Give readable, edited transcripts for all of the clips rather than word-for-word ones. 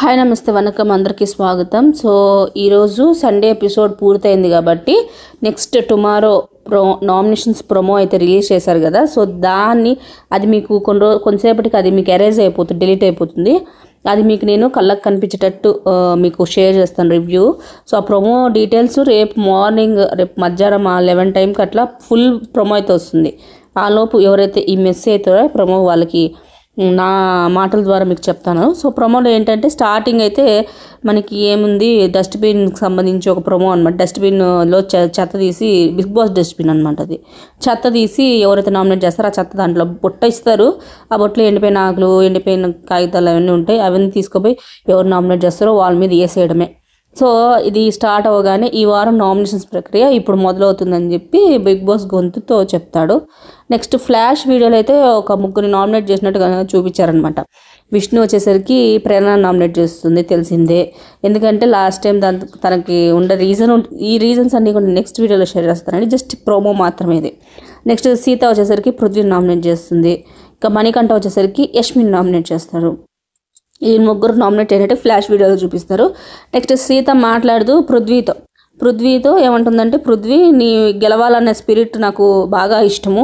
Hi నమస్తే వనకం అందరికీ స్వాగతం. సో ఈరోజు సండే ఎపిసోడ్ పూర్తయింది కాబట్టి నెక్స్ట్ టుమారో నామినేషన్స్ ప్రోమో అయితే రిలీజ్ చేశారు కదా. సో దాన్ని అది మీకు కొంతసేపటికి అది మీకు ఎరేజ్ అయిపోతుంది, డిలీట్ అయిపోతుంది. అది మీకు నేను కళ్ళకు కనిపించేటట్టు మీకు షేర్ చేస్తాను రివ్యూ. సో ఆ ప్రోమో డీటెయిల్స్ రేపు మార్నింగ్, రేపు మధ్యాహ్నం 11 టైంకి అట్లా ఫుల్ ప్రోమో అయితే వస్తుంది. ఆలోపు ఎవరైతే ఈ మిస్ అవుతారో ప్రోమో వాళ్ళకి నా మాటల ద్వారా మీకు చెప్తాను. సో ప్రొమోలో ఏంటంటే స్టార్టింగ్ అయితే మనకి ఏముంది, డస్ట్బిన్కి సంబంధించి ఒక ప్రొమో అనమాట. డస్ట్బిన్లో చెత్త తీసి, బిగ్ బాస్ డస్ట్బిన్ అనమాట, అది చెత్త తీసి ఎవరైతే నామినేట్ చేస్తారో ఆ చెత్త దాంట్లో బుట్ట ఇస్తారు. ఆ బుట్టలో ఎండిపోయిన ఆకులు, ఎండిపోయిన కాగితాలు అవన్నీ ఉంటాయి. అవన్నీ తీసుకుపోయి ఎవరు నామినేట్ చేస్తారో వాళ్ళ మీద వేసేయడమే. సో ఇది స్టార్ట్ అవ్వగానే ఈ వారం నామినేషన్స్ ప్రక్రియ ఇప్పుడు మొదలవుతుందని చెప్పి బిగ్ బాస్ గొంతుతో చెప్తాడు. నెక్స్ట్ ఫ్లాష్ వీడియోలో అయితే ఒక ముగ్గురిని నామినేట్ చేసినట్టుగా చూపించారనమాట. విష్ణు వచ్చేసరికి ప్రేరణ నామినేట్ చేస్తుంది, తెలిసిందే. ఎందుకంటే లాస్ట్ టైం తనకి ఉండే ఈ రీజన్స్ అన్నీ కూడా నెక్స్ట్ వీడియోలో షేర్ చేస్తానండి, జస్ట్ ప్రోమో మాత్రమే ఇది. నెక్స్ట్ సీత వచ్చేసరికి పృథ్వీని నామినేట్ చేస్తుంది. ఇంకా మణికంఠ వచ్చేసరికి యష్మిని నామినేట్ చేస్తారు. ఈ ముగ్గురు నామినేట్ అయినట్టు ఫ్లాష్ వీడియోలో చూపిస్తారు. నెక్స్ట్ సీత మాట్లాడుతూ పృథ్వీతో ఏమంటుందంటే, పృథ్వీ నీ గెలవాలనే స్పిరిట్ నాకు బాగా ఇష్టము,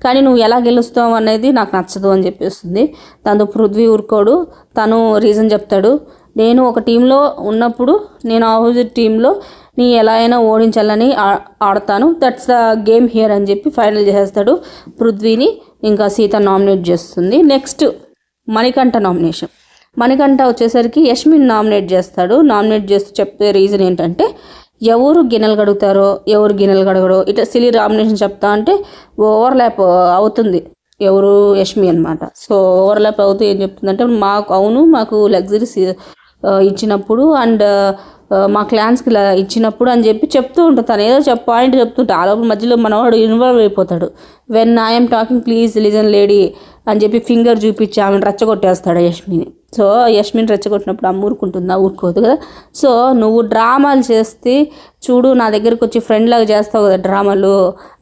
కానీ నువ్వు ఎలా గెలుస్తావు అనేది నాకు నచ్చదు అని చెప్పేస్తుంది. దాంతో పృథ్వీ ఊరుకోడు, తను రీజన్ చెప్తాడు. నేను ఒక టీంలో ఉన్నప్పుడు నేను ఆపోజిట్ టీంలో నీ ఎలా అయినా ఓడించాలని ఆడతాను, దట్స్ ద గేమ్ హియర్ అని చెప్పి ఫైనల్ చేసేస్తాడు. పృథ్వీని ఇంకా సీత నామినేట్ చేస్తుంది. నెక్స్ట్ మణికంఠ వచ్చేసరికి యష్మిని నామినేట్ చేస్తాడు. నామినేట్ చేస్తూ చెప్పే రీజన్ ఏంటంటే, ఎవరు గిన్నెలు కడుగుతారో ఎవరు గిన్నెలు కడగడో ఇట్లా సిలీ నామినేషన్ చెప్తా అంటే ఓవర్లాప్ అవుతుంది, ఎవరు యష్మి అనమాట. సో ఓవర్లాప్ అవుతూ ఏం చెప్తుందంటే, మాకు లగ్జరీస్ ఇచ్చినప్పుడు అండ్ మా క్లాన్స్కి ఇలా ఇచ్చినప్పుడు అని చెప్పి చెప్తూ ఉంటుంది. తను ఏదో పాయింట్ చెప్తుంటే ఆ లోపల మధ్యలో మనవాడు ఇన్వాల్వ్ అయిపోతాడు. When I'm talking please listen lady అని చెప్పి ఫింగర్ చూపించి ఆమెను రెచ్చగొట్టేస్తాడు యష్మిని. సో యష్మిని రెచ్చగొట్టినప్పుడు ఆమె ఊరుకోదు కదా. సో నువ్వు డ్రామాలు చేస్తే చూడు, నా దగ్గరికి వచ్చి ఫ్రెండ్ లాగా చేస్తావు కదా డ్రామాలు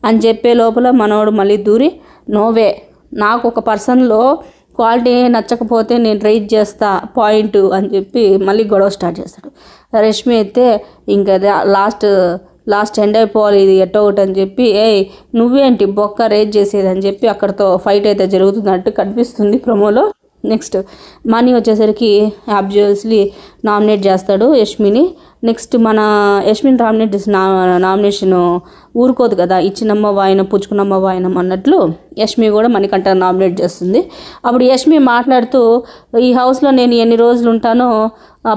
అని చెప్పే లోపల మనవాడు మళ్ళీ దూరి, నోవే, నాకు ఒక పర్సన్లో క్వాలిటీ నచ్చకపోతే నేను రైజ్ చేస్తా పాయింట్ అని చెప్పి మళ్ళీ గొడవ స్టార్ట్ చేస్తాడు. రష్మి అయితే ఇంకా లాస్ట్ ఎండ్ అయిపోవాలి ఇది ఎట్టో ఒకటి అని చెప్పి, నువ్వేంటి బొక్క రేజ్ చేసేది అని చెప్పి అక్కడితో ఫైట్ అయితే జరుగుతున్నట్టు కనిపిస్తుంది ప్రోమోలో. నెక్స్ట్ మనీ వచ్చేసరికి అబ్జర్వ్స్లీ నామినేట్ చేస్తాడు యష్మిని. నెక్స్ట్ మన యష్మిని నామినేట్ చేసిన నామినేషన్ ఊరుకోదు కదా, ఇచ్చినమ్మ వాయనం పుచ్చుకున్నమ్మ వాయనం అన్నట్లు యష్మి కూడా మణికంఠ నామినేట్ చేస్తుంది. అప్పుడు యష్మి మాట్లాడుతూ, ఈ హౌస్లో నేను ఎన్ని రోజులు ఉంటానో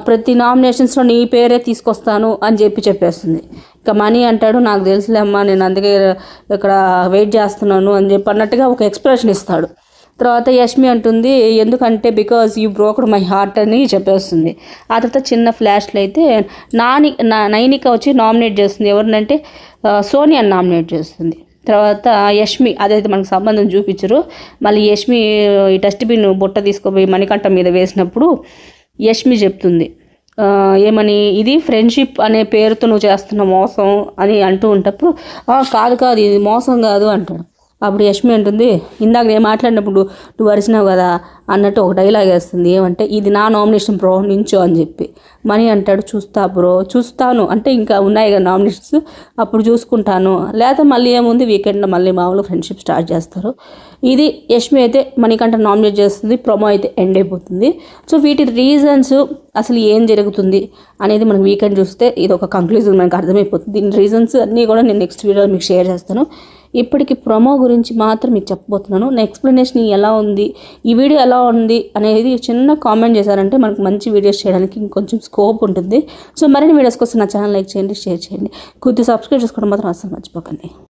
ప్రతి నామినేషన్స్లో నీ పేరే తీసుకొస్తాను అని చెప్పేస్తుంది. ఇక మనీ అంటాడు, నాకు తెలుసులే అమ్మా, నేను అందుకే ఇక్కడ వెయిట్ చేస్తున్నాను అని చెప్పి అన్నట్టుగా ఒక ఎక్స్ప్రెషన్ ఇస్తాడు. తర్వాత యష్మి అంటుంది, ఎందుకంటే బికాజ్ యూ బ్రోక్డ్ మై హార్ట్ అని చెప్పేస్తుంది. ఆ తర్వాత చిన్న ఫ్లాష్లో అయితే నైనిక వచ్చి నామినేట్ చేస్తుంది. ఎవరినంటే సోనియాని నామినేట్ చేస్తుంది. తర్వాత యష్మి, అదైతే మనకు సంబంధం చూపించరు. మళ్ళీ యష్మి ఈ డస్ట్బిన్ బుట్ట తీసుకుపోయి మణికంఠ మీద వేసినప్పుడు యష్మి చెప్తుంది ఏమని, ఇది ఫ్రెండ్షిప్ అనే పేరుతో నువ్వు చేస్తున్న మోసం అని అంటూ ఉంటప్పుడు, కాదు ఇది మోసం కాదు అంటాడు. అప్పుడు యష్మి అంటుంది, ఇందాక నేను మాట్లాడినప్పుడు నువ్వు అరిచినావు కదా అన్నట్టు ఒక డైలాగ్ వేస్తుంది. ఏమంటే, ఇది నా నామినేషన్ బ్రో, నించో అని చెప్పి. మనీ అంటాడు, చూస్తాను అంటే ఇంకా ఉన్నాయి కదా నామినేషన్స్, అప్పుడు చూసుకుంటాను, లేదా మళ్ళీ ఏముంది వీకెండ్లో మళ్ళీ మామూలు ఫ్రెండ్షిప్ స్టార్ట్ చేస్తారు. ఇది యష్మి అయితే మణికంఠ నామినేట్ చేస్తుంది. ప్రోమో అయితే ఎండ్ అయిపోతుంది. సో వీటి రీజన్స్ అసలు ఏం జరుగుతుంది అనేది మనకు వీకెండ్ చూస్తే ఇది ఒక కంక్లూజన్ మనకు అర్థమైపోతుంది. దీని రీజన్స్ అన్నీ కూడా నేను నెక్స్ట్ వీడియోలో మీకు షేర్ చేస్తాను. ఇప్పటికి ప్రోమో గురించి మాత్రం మీకు చెప్పబోతున్నాను. నా ఎక్స్ప్లెనేషన్ ఎలా ఉంది, ఈ వీడియో ఎలా ఉంది అనేది చిన్న కామెంట్ చేశారంటే మనకు మంచి వీడియోస్ చేయడానికి ఇంకొంచెం స్కోప్ ఉంటుంది. సో మరిన్ని వీడియోస్ కోసం నా ఛానల్ లైక్ చేయండి, షేర్ చేయండి, కొద్దిగా సబ్స్క్రైబ్ చేసుకోవడం మాత్రం అసలు మర్చిపోకండి.